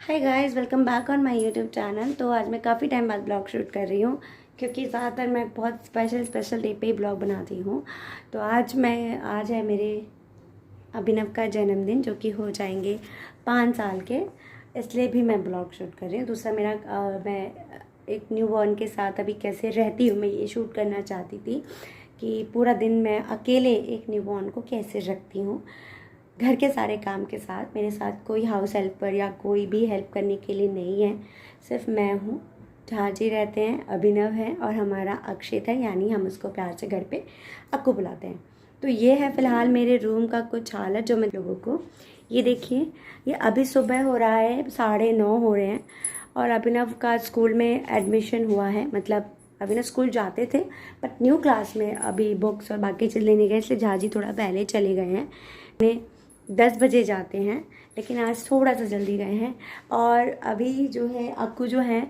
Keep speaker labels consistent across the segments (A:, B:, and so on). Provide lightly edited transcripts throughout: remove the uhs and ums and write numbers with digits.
A: Hi guys, welcome back on my YouTube channel. तो आज मैं काफ़ी टाइम बाद ब्लॉग शूट कर रही हूँ क्योंकि ज़्यादातर मैं बहुत स्पेशल डे पे ही ब्लॉग बनाती हूँ। तो आज है मेरे अभिनव का जन्मदिन, जो कि हो जाएंगे 5 साल के, इसलिए भी मैं ब्लॉग शूट कर रही हूँ। दूसरा मैं एक न्यू बॉर्न के साथ अभी कैसे रहती हूँ, मैं ये शूट करना चाहती थी कि पूरा दिन मैं अकेले एक न्यू बॉर्न को कैसे रखती हूँ घर के सारे काम के साथ। मेरे साथ कोई हाउस हेल्पर या कोई भी हेल्प करने के लिए नहीं है, सिर्फ मैं हूँ। जहाँ जी रहते हैं, अभिनव है और हमारा अक्षित है, यानी हम उसको प्यार से घर पे अक्कू बुलाते हैं। तो ये है फ़िलहाल मेरे रूम का कुछ हालत जो मैं लोगों को, ये देखिए, ये अभी सुबह हो रहा है, 9:30 हो रहे हैं और अभिनव का स्कूल में एडमिशन हुआ है। मतलब अभिनव स्कूल जाते थे बट न्यू क्लास में अभी बुक्स और बाकी चीज़ लेने गए, इसलिए झाजी थोड़ा पहले चले गए हैं। 10 बजे जाते हैं, लेकिन आज थोड़ा सा जल्दी गए हैं। और अभी जो है अक्कू जो है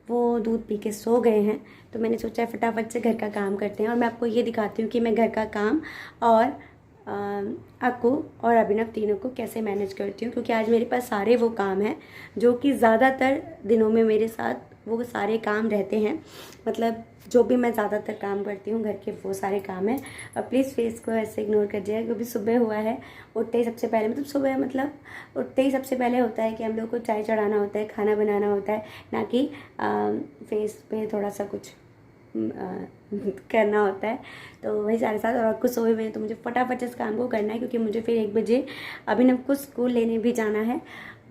A: वो दूध पी के सो गए हैं, तो मैंने सोचा फटाफट से घर का काम करते हैं। और मैं आपको ये दिखाती हूँ कि मैं घर का काम और अक्कू और अभिनव तीनों को कैसे मैनेज करती हूँ, क्योंकि आज मेरे पास सारे वो काम हैं जो कि ज़्यादातर दिनों में मेरे साथ वो सारे काम रहते हैं। मतलब जो भी मैं ज़्यादातर काम करती हूँ घर के, वो सारे काम हैं। और प्लीज़ फेस को ऐसे इग्नोर कर दिया, क्योंकि सुबह हुआ है। उठते ही सबसे पहले उठते ही सबसे पहले होता है कि हम लोग को चाय चढ़ाना होता है, खाना बनाना होता है, ना कि फेस पे थोड़ा सा कुछ करना होता है। तो वही सारे साथ, और कुछ सोए हुए हैं तो मुझे फटाफट इस काम को करना है, क्योंकि मुझे फिर 1 बजे अभिनव को स्कूल लेने भी जाना है।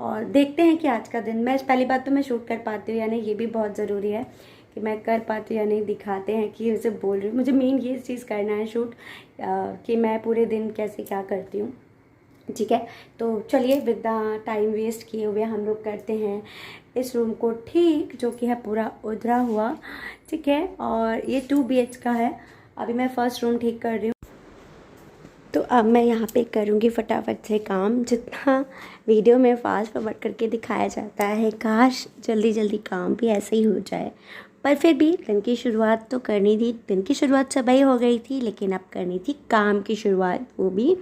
A: और देखते हैं कि आज का दिन मैं, पहली बात तो मैं शूट कर पाती हूँ या नहीं, ये भी बहुत ज़रूरी है कि मैं कर पाती हूँ या नहीं। दिखाते हैं कि उसे बोल रही हूँ, मुझे मेन ये चीज़ करना है शूट, कि मैं पूरे दिन कैसे क्या करती हूँ। ठीक है, तो चलिए विद टाइम वेस्ट किए हुए हम लोग करते हैं इस रूम को ठीक, जो कि है पूरा उधरा हुआ। ठीक है, और ये 2 BH का है। अभी मैं फर्स्ट रूम ठीक कर रही हूँ, तो अब मैं यहाँ पे करूँगी फटाफट से काम। जितना वीडियो में फास्ट फॉरवर्ड करके दिखाया जाता है, काश जल्दी जल्दी काम भी ऐसे ही हो जाए। पर फिर भी दिन की शुरुआत तो करनी थी। दिन की शुरुआत सुबह ही हो गई थी, लेकिन अब करनी थी काम की शुरुआत, वो भी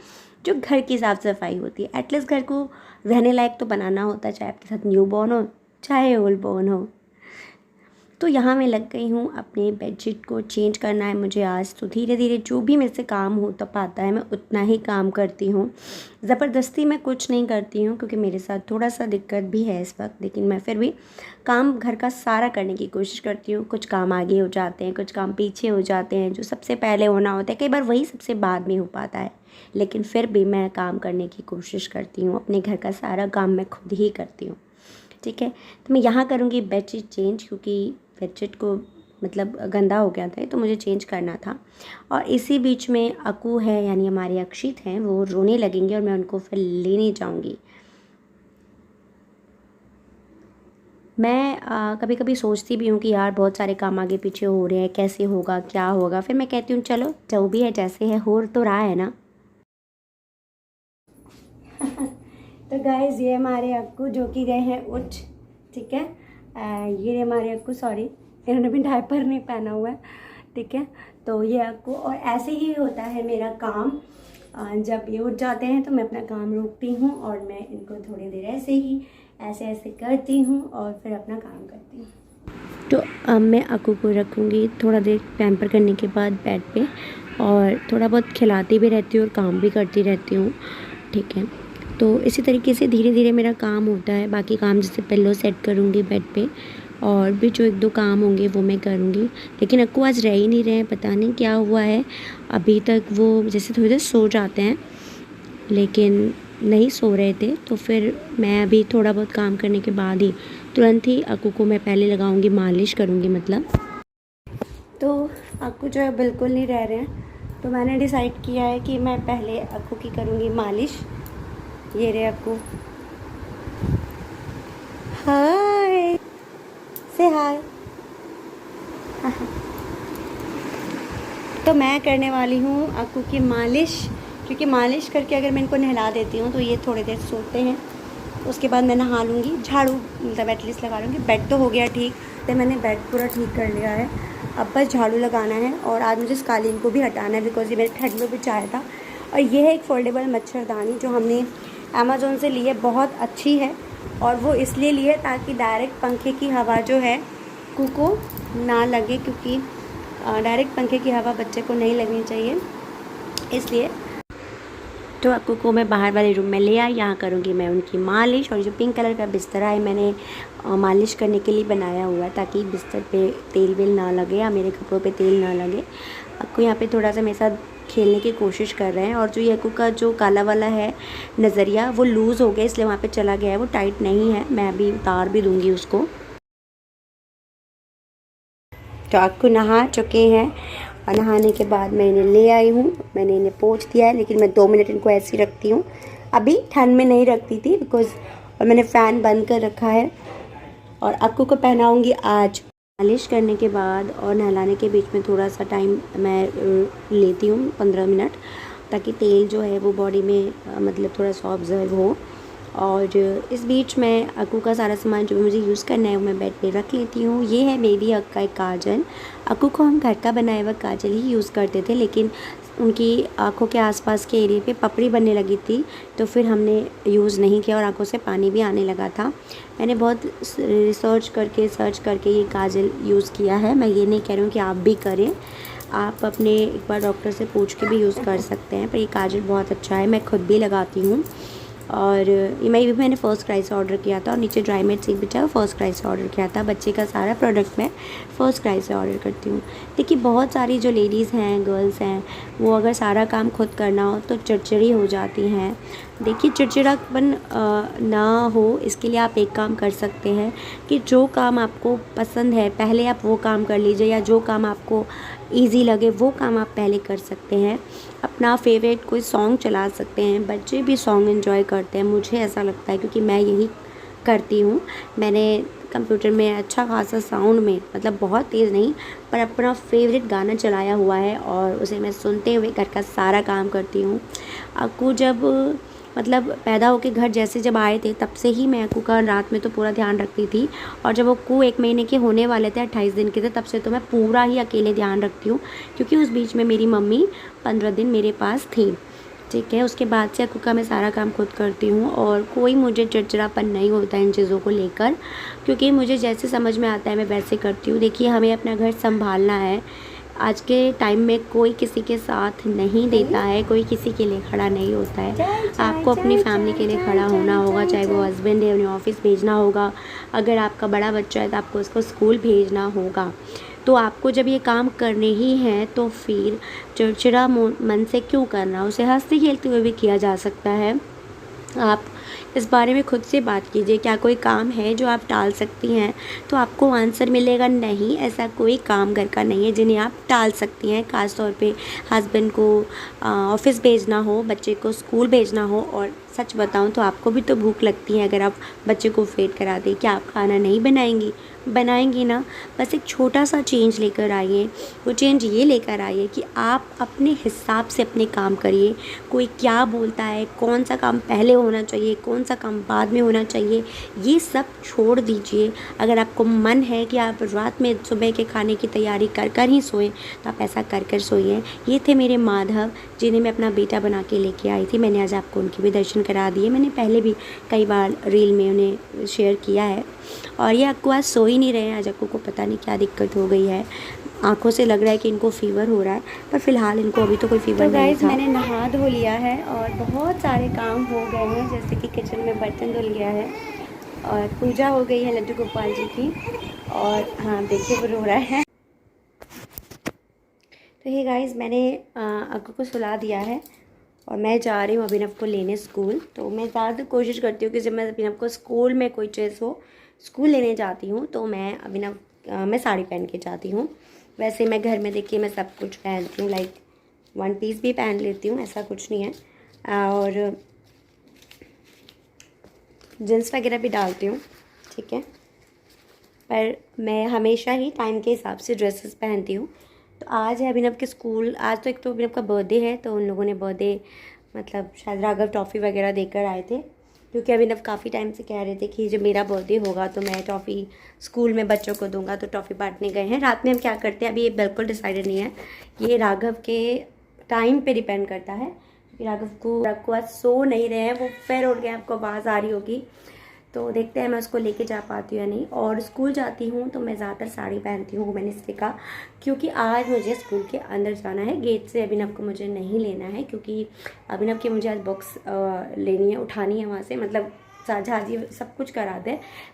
A: जो घर की साफ़ सफाई होती है। एटलीस्ट घर को रहने लायक तो बनाना होता है, चाहे आपके साथ न्यू बॉर्न हो चाहे ओल्ड बॉर्न हो। तो यहाँ मैं लग गई हूँ, अपने बेडशीट को चेंज करना है मुझे आज। तो धीरे धीरे जो भी मेरे से काम हो तो पाता है, मैं उतना ही काम करती हूँ। ज़बरदस्ती मैं कुछ नहीं करती हूँ, क्योंकि मेरे साथ थोड़ा सा दिक्कत भी है इस वक्त, लेकिन मैं फिर भी काम घर का सारा करने की कोशिश करती हूँ। कुछ काम आगे हो जाते हैं, कुछ काम पीछे हो जाते हैं, जो सबसे पहले होना होता है कई बार वही सबसे बाद में हो पाता है, लेकिन फिर भी मैं काम करने की कोशिश करती हूँ। अपने घर का सारा काम मैं खुद ही करती हूँ। ठीक है, तो मैं यहाँ करूँगी बेडशीट चेंज, क्योंकि बेडशीट को मतलब गंदा हो गया था, तो मुझे चेंज करना था। और इसी बीच में अक्कू है, यानी हमारे अक्षित हैं, वो रोने लगेंगे और मैं उनको फिर लेने जाऊँगी। मैं कभी कभी सोचती भी हूँ कि यार बहुत सारे काम आगे पीछे हो रहे हैं, कैसे होगा क्या होगा। फिर मैं कहती हूँ चलो जो भी है जैसे है, हो तो रहा है ना। तो गाइस, ये हमारे अक्कू जो कि गए हैं उठ। ठीक है, ये हमारे अक्कू, सॉरी इन्होंने भी डायपर नहीं पहना हुआ है। ठीक है, तो ये अक्कू, और ऐसे ही होता है मेरा काम। जब ये उठ जाते हैं तो मैं अपना काम रोकती हूँ और मैं इनको थोड़ी देर ऐसे ऐसे करती हूँ और फिर अपना काम करती हूँ। तो अब मैं अक्कू को रखूँगी थोड़ा देर पैम्पर करने के बाद बेड पे, और थोड़ा बहुत खिलाती भी रहती हूँ और काम भी करती रहती हूँ। ठीक है, तो इसी तरीके से धीरे धीरे मेरा काम होता है। बाकी काम जैसे पिल्लो सेट करूँगी बेड पे, और भी जो 1-2 काम होंगे वो मैं करूँगी। लेकिन अक्कू आज रह ही नहीं रहे हैं, पता नहीं क्या हुआ है। अभी तक वो जैसे थोड़ी देर सो जाते हैं, लेकिन नहीं सो रहे थे। तो फिर मैं अभी थोड़ा बहुत काम करने के बाद ही तुरंत ही अक्कू को मैं पहले लगाऊंगी, मालिश करूंगी मतलब। तो अक्कू जो है बिल्कुल नहीं रह रहे हैं, तो मैंने डिसाइड किया है कि मैं पहले अक्कू की करूंगी मालिश। ये रहे अक्कू, हाय, से हाय। तो मैं करने वाली हूँ अक्कू की मालिश, क्योंकि मालिश करके अगर मैं इनको नहला देती हूँ तो ये थोड़ी देर सोते हैं। उसके बाद मैं नहा लूँगी, झाड़ू मतलब एटलीस्ट लगा लूँगी। बेड तो हो गया ठीक, तो मैंने बेड पूरा ठीक कर लिया है। अब बस झाड़ू लगाना है, और आज मुझे इस कालीन को भी हटाना है, बिकॉज ये मेरे ठंड में बिछाया था। और ये है एक फोल्डेबल मच्छरदानी जो हमने अमेज़ोन से ली है, बहुत अच्छी है। और वो इसलिए लिए ताकि डायरेक्ट पंखे की हवा जो है अक्कू को ना लगे, क्योंकि डायरेक्ट पंखे की हवा बच्चे को नहीं लगनी चाहिए, इसलिए। तो अक्कू को मैं बाहर वाले रूम में ले आई, यहाँ करूँगी मैं उनकी मालिश। और जो पिंक कलर का बिस्तरा है मैंने मालिश करने के लिए बनाया हुआ है, ताकि बिस्तर पे तेल वेल ना लगे या मेरे कपड़ों पे तेल ना लगे। अक्कू यहाँ पे थोड़ा सा मेरे साथ खेलने की कोशिश कर रहे हैं। और जो ये अक्कू का जो काला वाला है नज़रिया, वो लूज़ हो गया, इसलिए वहाँ पे चला गया है, वो टाइट नहीं है। मैं अभी उतार भी दूँगी उसको। तो अक्कू नहा चुके हैं और नहाने के बाद मैं इन्हें ले आई हूँ, मैंने इन्हें पोंछ दिया है, लेकिन मैं 2 मिनट इनको ऐसे ही रखती हूँ। अभी ठंड में नहीं रखती थी बिकॉज़, और मैंने फ़ैन बंद कर रखा है। और अक्कू को पहनाऊँगी आज। मालिश करने के बाद और नहलाने के बीच में थोड़ा सा टाइम मैं लेती हूँ, 15 मिनट, ताकि तेल जो है वो बॉडी में मतलब थोड़ा सा ऑब्जर्व हो। और इस बीच में अक्कू का सारा सामान जो भी मुझे यूज़ करना है वो मैं बेड पे रख लेती हूँ। ये है बेबी हग का एक काजल। अक्कू को हम घर का बनाया हुआ काजल ही यूज़ करते थे, लेकिन उनकी आँखों के आसपास के एरिया पे पपड़ी बनने लगी थी, तो फिर हमने यूज़ नहीं किया और आँखों से पानी भी आने लगा था। मैंने बहुत सर्च करके ये काजल यूज़ किया है। मैं ये नहीं कह रही हूँ कि आप भी करें, आप अपने एक बार डॉक्टर से पूछ के भी यूज़ कर सकते हैं, पर ये काजल बहुत अच्छा है, मैं खुद भी लगाती हूँ। और ये मैंने फ़र्स्ट क्राई से ऑर्डर किया था, और नीचे ड्राई मेट से बिछा फ़र्स्ट क्राई से ऑर्डर किया था। बच्चे का सारा प्रोडक्ट मैं फ़र्स्ट क्राई से ऑर्डर करती हूँ। देखिए बहुत सारी जो लेडीज़ हैं, गर्ल्स हैं, वो अगर सारा काम खुद करना हो तो चिड़चिड़ी हो जाती हैं। देखिए चिड़चिड़ापन ना हो, इसके लिए आप एक काम कर सकते हैं कि जो काम आपको पसंद है पहले आप वो काम कर लीजिए, या जो काम आपको ईज़ी लगे वो काम आप पहले कर सकते हैं। अपना फेवरेट कोई सॉन्ग चला सकते हैं, बच्चे भी सॉन्ग एंजॉय करते हैं, मुझे ऐसा लगता है, क्योंकि मैं यही करती हूँ। मैंने कंप्यूटर में अच्छा खासा साउंड में, मतलब बहुत तेज़ नहीं, पर अपना फेवरेट गाना चलाया हुआ है और उसे मैं सुनते हुए घर का सारा काम करती हूँ। अक्कू जब मतलब पैदा होके घर जैसे जब आए थे, तब से ही मैं अक्कू का रात में तो पूरा ध्यान रखती थी। और जब अक्कू 1 महीने के होने वाले थे, 28 दिन के थे, तब से तो मैं पूरा ही अकेले ध्यान रखती हूँ, क्योंकि उस बीच में मेरी मम्मी 15 दिन मेरे पास थी। ठीक है, उसके बाद से अक्कू का मैं सारा काम खुद करती हूँ, और कोई मुझे चिड़चिड़ापन नहीं होता इन चीज़ों को लेकर, क्योंकि मुझे जैसे समझ में आता है मैं वैसे करती हूँ। देखिए हमें अपना घर संभालना है। आज के टाइम में कोई किसी के साथ नहीं देता है, कोई किसी के लिए खड़ा नहीं होता है। आपको अपनी फैमिली के लिए खड़ा होना होगा, चाहे वो हस्बैंड है, उन्हें ऑफिस भेजना होगा, अगर आपका बड़ा बच्चा है तो आपको उसको स्कूल भेजना होगा। तो आपको जब ये काम करने ही हैं तो फिर चिड़चिड़ा मन से क्यों करना, उसे हंसते खेलते हुए भी किया जा सकता है। आप इस बारे में खुद से बात कीजिए, क्या कोई काम है जो आप टाल सकती हैं? तो आपको आंसर मिलेगा नहीं, ऐसा कोई काम घर का नहीं है जिन्हें आप टाल सकती हैं। ख़ास तौर पे हस्बैंड को ऑफिस भेजना हो, बच्चे को स्कूल भेजना हो। और सच बताऊं तो आपको भी तो भूख लगती है, अगर आप बच्चे को फेड करा दें, क्या आप खाना नहीं बनाएंगी? बनाएंगी ना। बस एक छोटा सा चेंज लेकर आइए। वो चेंज ये लेकर आइए कि आप अपने हिसाब से अपने काम करिए। कोई क्या बोलता है, कौन सा काम पहले होना चाहिए, कौन सा काम बाद में होना चाहिए, ये सब छोड़ दीजिए। अगर आपको मन है कि आप रात में सुबह के खाने की तैयारी कर कर ही सोएं, तो आप ऐसा कर कर सोइए। ये थे मेरे माधव, जिन्हें मैं अपना बेटा बना के लेके आई थी। मैंने आज आपको उनके भी दर्शन करा दिए। मैंने पहले भी कई बार रील में उन्हें शेयर किया है। और ये अक्कू आज सो ही नहीं रहे हैं। आज अक्कू को पता नहीं क्या दिक्कत हो गई है, आंखों से लग रहा है कि इनको फ़ीवर हो रहा है, पर फ़िलहाल इनको अभी तो कोई फ़ीवर नहीं था। मैंने नहा धो लिया है और बहुत सारे काम हो गए हैं, जैसे कि किचन में बर्तन धुल गया है और पूजा हो गई है लड्डू गोपाल जी की। और हाँ देखिए वो रो रहा है। तो ये गाइस मैंने अक्कू को सुला दिया है और मैं जा रही हूँ अभिनव को लेने स्कूल। तो मैं ज़्यादा कोशिश करती हूँ कि जब मैं अभिनव को स्कूल में कोई चीज़ हो, स्कूल लेने जाती हूँ, तो मैं अभिनव मैं साड़ी पहन के जाती हूँ। वैसे मैं घर में देखिए मैं सब कुछ पहनती हूँ, लाइक 1 पीस भी पहन लेती हूँ, ऐसा कुछ नहीं है। और जींस वगैरह भी डालती हूँ, ठीक है, पर मैं हमेशा ही टाइम के हिसाब से ड्रेसेस पहनती हूँ। तो आज है अभिनव के स्कूल, आज तो एक तो अभिनव का बर्थडे है, तो उन लोगों ने बर्थडे मतलब शायद राघव टॉफ़ी वगैरह देकर आए थे, क्योंकि अभिनव काफ़ी टाइम से कह रहे थे कि जब मेरा बर्थडे होगा तो मैं टॉफ़ी स्कूल में बच्चों को दूंगा, तो टॉफ़ी बांटने गए हैं। रात में हम क्या करते हैं अभी ये बिल्कुल डिसाइडेड नहीं है, ये राघव के टाइम पे डिपेंड करता है, क्योंकि राघव को आज सो नहीं रहे हैं, वो फिर उठ गए, आपको आवाज़ आ रही होगी। तो देखते हैं मैं उसको लेके जा पाती हूँ या नहीं। और स्कूल जाती हूँ तो मैं ज़्यादातर साड़ी पहनती हूँ, वो मैंने इसलिए कहा क्योंकि आज मुझे स्कूल के अंदर जाना है। गेट से अभिनव को मुझे नहीं लेना है क्योंकि अभिनव की मुझे आज बुक्स लेनी है, उठानी है वहाँ से, मतलब झाजी सब कुछ करा दे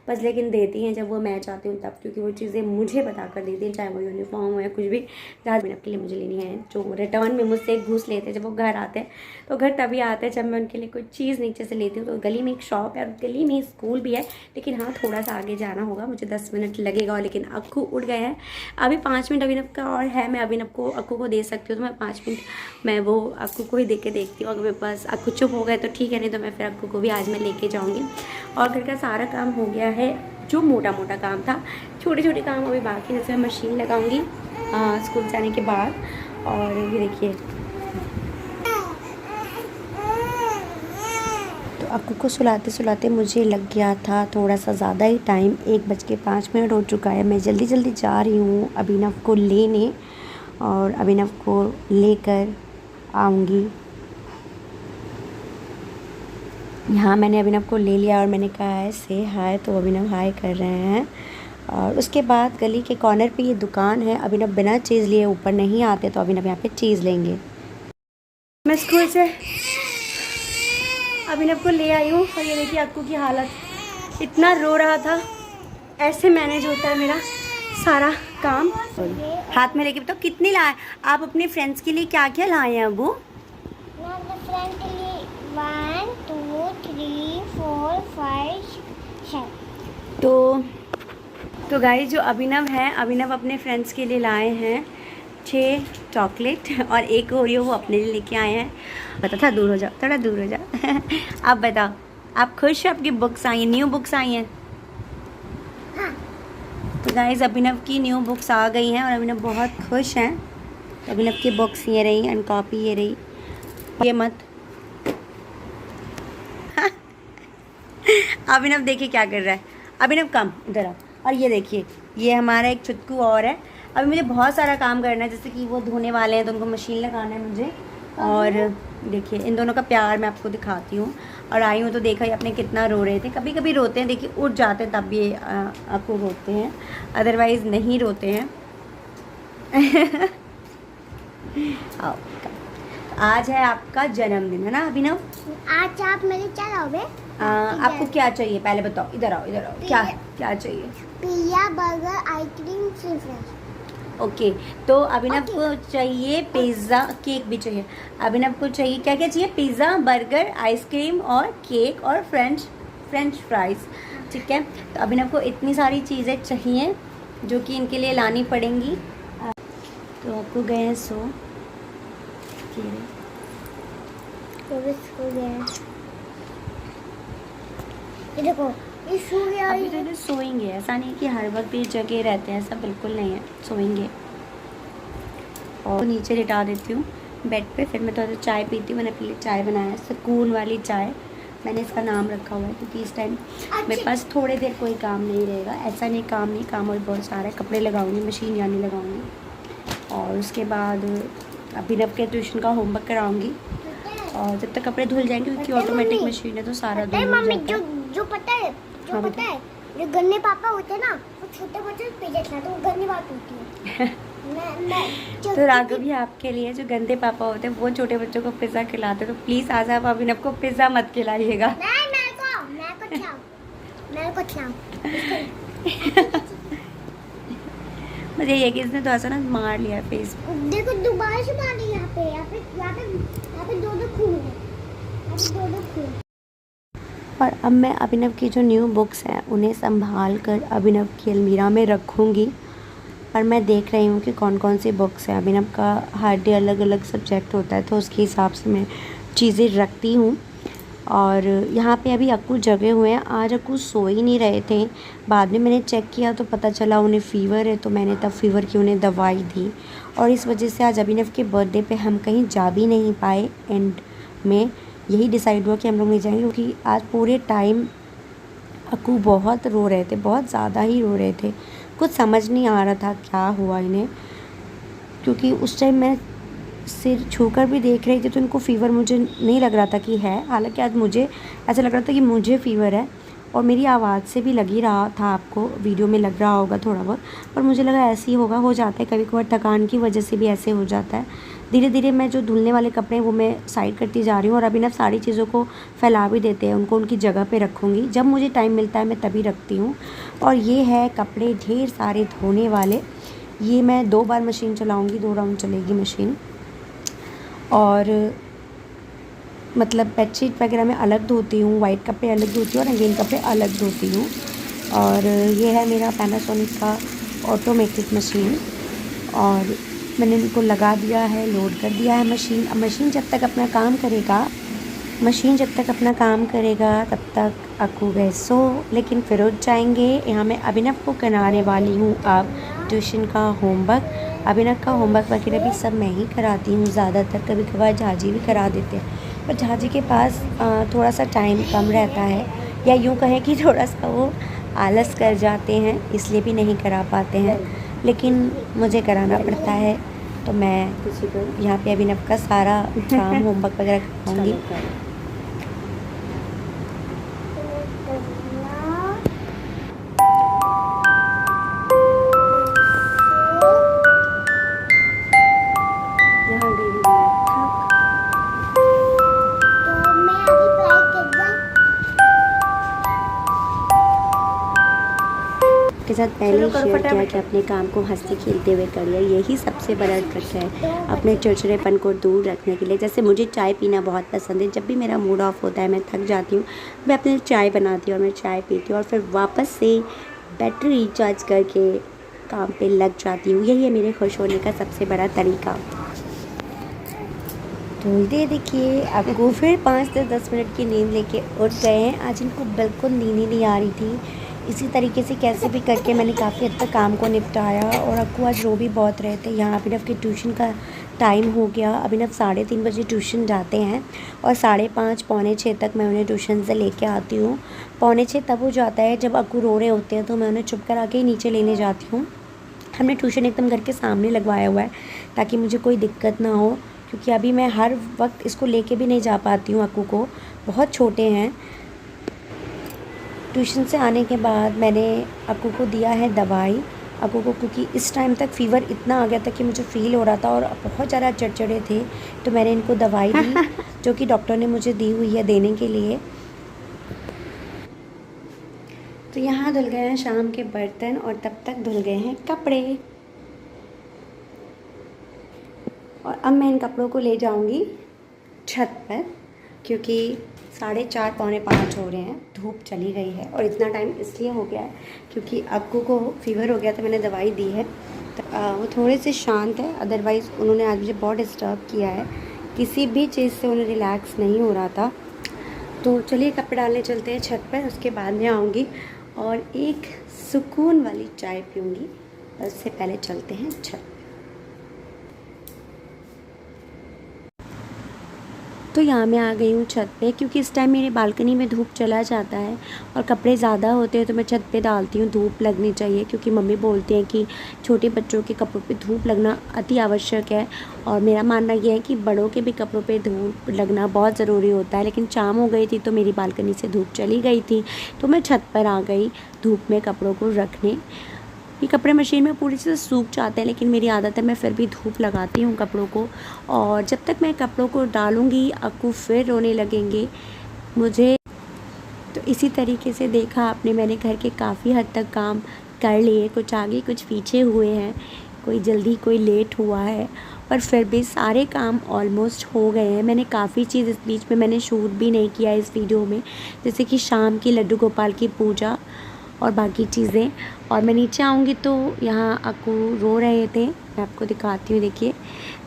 A: बस, लेकिन देती हैं जब वो मैं चाहती हूँ तब, क्योंकि वो चीज़ें मुझे बता कर देती हैं, चाहे वो यूनिफॉर्म हो या कुछ भी। जहाँ अभिनव के लिए मुझे लेनी है, जो रिटर्न में मुझसे घूस लेते हैं जब वो घर आते हैं। तो घर तभी आते हैं जब मैं उनके लिए कोई चीज़ नीचे से लेती हूँ। तो गली में एक शॉप है और गली में स्कूल भी है, लेकिन हाँ थोड़ा सा आगे जाना होगा, मुझे 10 मिनट लगेगा। लेकिन अक्कू उठ गए हैं, अभी 5 मिनट अभिनव का और है, मैं अक्कू को दे सकती हूँ। तो मैं 5 मिनट मैं वो अक्कू को ही दे के देखती हूँ। अगर मेरे पास अक्कू चुप हो गए तो ठीक है, नहीं तो मैं फिर अक्कू को भी आज मैं लेके जाऊँगी। और घर का सारा काम हो गया है, जो मोटा मोटा काम था, छोटे छोटे काम अभी बाकी, जैसे मैं मशीन लगाऊंगी स्कूल जाने के बाद। और ये देखिए, तो अक्कू को सुलाते सुलाते मुझे लग गया था थोड़ा सा ज़्यादा ही टाइम, 1:05 हो चुका है। मैं जल्दी जल्दी जा रही हूँ अभिनव को लेने, और अभिनव को लेकर आऊँगी। यहाँ मैंने अभिनव को ले लिया और मैंने कहा है से हाय, तो अभिनव हाय कर रहे हैं। और उसके बाद गली के कॉर्नर पे ये दुकान है, अभिनव बिना चीज़ लिए ऊपर नहीं आते, तो अभिनव यहाँ पे चीज़ लेंगे। मैं स्कूल से अभिनव को ले आई हूँ और ये देखिए अक्कू की हालत, इतना रो रहा था। ऐसे मैनेज होता है मेरा सारा काम। हाथ में लेके बताओ कितने लाए आप अपने फ्रेंड्स के लिए, क्या क्या लाए हैं अबू?
B: 1 2 3 4 5 6।
A: तो गाइस जो अभिनव है, अभिनव अपने फ्रेंड्स के लिए लाए हैं 6 चॉकलेट और 1 ओरियो वो अपने लिए लेके आए हैं। बता था, दूर हो जाओ, थोड़ा दूर हो जाओ। आप बताओ, आप खुश हो? आपकी बुक्स आई हैं, न्यू बुक्स आई हैं?
B: हाँ।
A: तो गाइस अभिनव की न्यू बुक्स आ गई हैं और अभिनव बहुत खुश हैं। तो अभिनव की बुक्स ये रही एंड कॉपी ये रही। ये मत अभिनव देखिए क्या कर रहा है। अभिनव कम इधर आओ। और ये देखिए, ये हमारा एक चुटकू और है। अभी मुझे बहुत सारा काम करना है, जैसे कि वो धोने वाले हैं तो उनको मशीन लगाना है मुझे। और देखिए इन दोनों का प्यार मैं आपको दिखाती हूँ। और आई हूँ तो देखा ही अपने कितना रो रहे थे। कभी कभी रोते हैं, देखिए उठ जाते हैं तब भी आपको रोते हैं, अदरवाइज़ नहीं रोते हैं। आओ, आज है आपका जन्मदिन, है ना अभिनव?
B: आज आप मेरे क्या लाओगे?
A: आपको क्या चाहिए पहले बताओ, इधर आओ इधर आओ, क्या क्या चाहिए?
B: Pizza, burger, ice cream, French.
A: Okay, तो अभिनव को चाहिए पिज़्ज़ा, केक भी चाहिए। अभिनव को चाहिए क्या क्या चाहिए? पिज़्ज़ा, बर्गर, आइसक्रीम और केक और फ्रेंच फ्राइज़। ठीक है, तो अभिनव को इतनी सारी चीज़ें चाहिए जो कि इनके लिए लानी पड़ेंगी। तो आपको गए हैं सो
B: ये देखो, ये सो गया।
A: अभी तो सोएंगे, ऐसा नहीं कि हर वक्त ये जगह रहते हैं, ऐसा बिल्कुल नहीं है, सोएंगे। और नीचे लिटा देती हूँ बेड पे, फिर मैं थोड़ा चाय पीती हूँ। मैंने अपने लिए चाय बनाया है, सुकून वाली चाय, मैंने इसका नाम रखा हुआ है क्योंकि इस टाइम मेरे पास थोड़ी देर कोई काम नहीं रहेगा। ऐसा नहीं काम और बहुत सारा है। कपड़े लगाऊंगी, मशीन यानी लगाऊंगी, और उसके बाद अभिनव के ट्यूशन का होमवर्क कराऊंगी। और जब तक कपड़े धुल जाएंगे, क्योंकि ऑटोमेटिक मशीन है तो सारा धुल जाता है।
B: जो पता है जो गन्ने पापा होते हैं ना, वो छोटे बच्चे पिज़्ज़ा खिलाते हैं, वो गन्ने पापा होती है।
A: तो राघव भी आपके लिए, जो गंदे पापा होते हैं वो छोटे बच्चों को पिज़्ज़ा खिलाते हैं, तो प्लीज़ आज आप अभिनव को पिज़्ज़ा मत खिलाइएगा।
B: मैं को खिलाऊं।
A: मुझे ये कि इसने थोड़ा सा ना मार लिया फेस।
B: देखो दोबारा से मार दिया। यहाँ पे दो खून है, दो खून।
A: और अब मैं अभिनव की जो न्यू बुक्स हैं उन्हें संभाल कर अभिनव की अलमीरा में रखूँगी। और मैं देख रही हूँ कि कौन कौन सी बुक्स हैं। अभिनव का हर डे अलग अलग सब्जेक्ट होता है, तो उसके हिसाब से मैं चीज़ें रखती हूँ। और यहाँ पे अभी अक्कू जगे हुए हैं। आज अक्कू सो ही नहीं रहे थे, बाद में मैंने चेक किया तो पता चला उन्हें फ़ीवर है, तो मैंने तब फ़ीवर की उन्हें दवाई दी। और इस वजह से आज अभिनव के बर्थडे पे हम कहीं जा भी नहीं पाए। एंड में यही डिसाइड हुआ कि हम लोग नहीं जाएंगे, क्योंकि आज पूरे टाइम अक्कू बहुत रो रहे थे, बहुत ज़्यादा ही रो रहे थे। कुछ समझ नहीं आ रहा था क्या हुआ इन्हें, क्योंकि उस टाइम मैं सिर छूकर भी देख रही थी तो इनको फ़ीवर मुझे नहीं लग रहा था कि है। हालांकि आज मुझे ऐसा लग रहा था कि मुझे फ़ीवर है, और मेरी आवाज़ से भी लग ही रहा था, आपको वीडियो में लग रहा होगा थोड़ा बहुत, पर मुझे लगा ऐसे ही होगा, हो जाता है कभी कभार, थकान की वजह से भी ऐसे हो जाता है। धीरे धीरे मैं जो धुलने वाले कपड़े हैं वो मैं साइड करती जा रही हूँ, और अभी ना सारी चीज़ों को फैला भी देते हैं, उनको उनकी जगह पे रखूँगी, जब मुझे टाइम मिलता है मैं तभी रखती हूँ। और ये है कपड़े ढेर सारे धोने वाले, ये मैं 2 बार मशीन चलाऊँगी, 2 राउंड चलेगी मशीन। और मतलब बेडशीट वगैरह मैं अलग धोती हूँ, वाइट कपड़े अलग धोती हूँ और रंगीन कपड़े अलग धोती हूँ। और ये है मेरा पैनासोनिक का ऑटोमेटिक मशीन, और मैंने इनको लगा दिया है, लोड कर दिया है मशीन। अब मशीन जब तक अपना काम करेगा, तब तक अक्कू गए सो, लेकिन फिर उठ जाएंगे। यहाँ मैं अभिनव को कराने वाली हूँ अब ट्यूशन का होमवर्क। अभिनव का होमवर्क वगैरह भी सब मैं ही कराती हूँ ज़्यादातर, कभी कभार झाजी भी करा देते हैं, पर झाजी के पास थोड़ा सा टाइम कम रहता है, या यूँ कहें कि थोड़ा सा वो आलस कर जाते हैं, इसलिए भी नहीं करा पाते हैं, लेकिन मुझे कराना पड़ता है। तो मैं यहाँ पे अभिनव का सारा काम होमवर्क वगैरह कराऊँगी। के साथ पहले ही शेयर किया कि अपने काम को हंसते खेलते हुए करिए, यही सबसे बड़ा ट्रिक है अपने चिड़चिड़ेपन को दूर रखने के लिए। जैसे मुझे चाय पीना बहुत पसंद है, जब भी मेरा मूड ऑफ होता है, मैं थक जाती हूँ, मैं अपने चाय बनाती हूँ और मैं चाय पीती हूँ और फिर वापस से बैटरी रिचार्ज करके काम पे लग जाती हूँ। यही है मेरे खुश होने का सबसे बड़ा तरीका। तो ये देखिए आपको फिर 5 से 10 मिनट की नींद लेके उठ गए हैं। आज इनको बिल्कुल नींद ही नहीं आ रही थी, इसी तरीके से कैसे भी करके मैंने काफ़ी हद तक काम को निपटाया। और अक्कू आज रो भी बहुत रहे थे। यहाँ अभिनव की ट्यूशन का टाइम हो गया, अभिनव 3:30 बजे ट्यूशन जाते हैं और 5:30 पौने 6 तक मैं उन्हें ट्यूशन से लेके आती हूँ। 5:45 तब हो जाता है जब अक्कू रो रहे होते हैं, तो मैं उन्हें चुप करा के ही नीचे लेने जाती हूँ। हमने ट्यूशन एकदम घर के सामने लगवाया हुआ है ताकि मुझे कोई दिक्कत ना हो, क्योंकि अभी मैं हर वक्त इसको लेके भी नहीं जा पाती हूँ, अक्कू को बहुत छोटे हैं। ट्यूशन से आने के बाद मैंने अक्कू को दिया है दवाई, अक्कू को, क्योंकि इस टाइम तक फ़ीवर इतना आ गया था कि मुझे फ़ील हो रहा था और बहुत ज़्यादा चिड़चिड़े थे, तो मैंने इनको दवाई दी जो कि डॉक्टर ने मुझे दी हुई है देने के लिए। तो यहाँ धुल गए हैं शाम के बर्तन और तब तक धुल गए हैं कपड़े, और अब मैं इन कपड़ों को ले जाऊंगी छत पर, क्योंकि 4:30 पौने 5 हो रहे हैं, धूप चली गई है। और इतना टाइम इसलिए हो गया है क्योंकि अक्कू को फ़ीवर हो गया था, मैंने दवाई दी है, तो वो थोड़े से शांत है। अदरवाइज़ उन्होंने आज मुझे बहुत डिस्टर्ब किया है, किसी भी चीज़ से उन्हें रिलैक्स नहीं हो रहा था। तो चलिए कपड़े डालने चलते हैं छत पर, उसके बाद में आऊँगी और एक सुकून वाली चाय पीऊँगी। उससे पहले चलते हैं छत। तो यहाँ मैं आ गई हूँ छत पे, क्योंकि इस टाइम मेरे बालकनी में धूप चला जाता है और कपड़े ज़्यादा होते हैं, तो मैं छत पे डालती हूँ। धूप लगनी चाहिए, क्योंकि मम्मी बोलती हैं कि छोटे बच्चों के कपड़ों पे धूप लगना अति आवश्यक है, और मेरा मानना यह है कि बड़ों के भी कपड़ों पे धूप लगना बहुत ज़रूरी होता है। लेकिन शाम हो गई थी तो मेरी बालकनी से धूप चली गई थी, तो मैं छत पर आ गई धूप में कपड़ों को रखने। ये कपड़े मशीन में पूरी तरह सूख जाते हैं, लेकिन मेरी आदत है मैं फिर भी धूप लगाती हूँ कपड़ों को। और जब तक मैं कपड़ों को डालूँगी अक्कू फिर रोने लगेंगे मुझे। तो इसी तरीके से देखा आपने, मैंने घर के काफ़ी हद तक काम कर लिए, कुछ आगे कुछ पीछे हुए हैं, कोई जल्दी कोई लेट हुआ है, पर फिर भी सारे काम ऑलमोस्ट हो गए हैं। मैंने काफ़ी चीज़ इस बीच में मैंने शूट भी नहीं किया इस वीडियो में, जैसे कि शाम की लड्डू गोपाल की पूजा और बाकी चीज़ें। और मैं नीचे आऊँगी तो यहाँ अक्कू रो रहे थे, मैं आपको दिखाती हूँ, देखिए।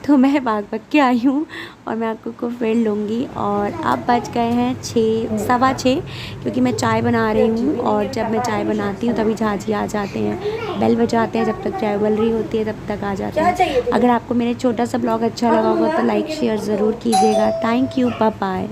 A: तो मैं भाग के आई हूँ और मैं अक्कू को फिर लूँगी। और अब बज गए हैं 6:15, क्योंकि मैं चाय बना रही हूँ, और जब मैं चाय बनाती हूँ तभी झाजी आ जाते हैं, बेल बजाते हैं, जब तक चाय उबल रही होती है तब तक आ जाते हैं। अगर आपको मेरा छोटा सा ब्लॉग अच्छा लगा होगा तो लाइक शेयर ज़रूर कीजिएगा। Thank you, bye bye.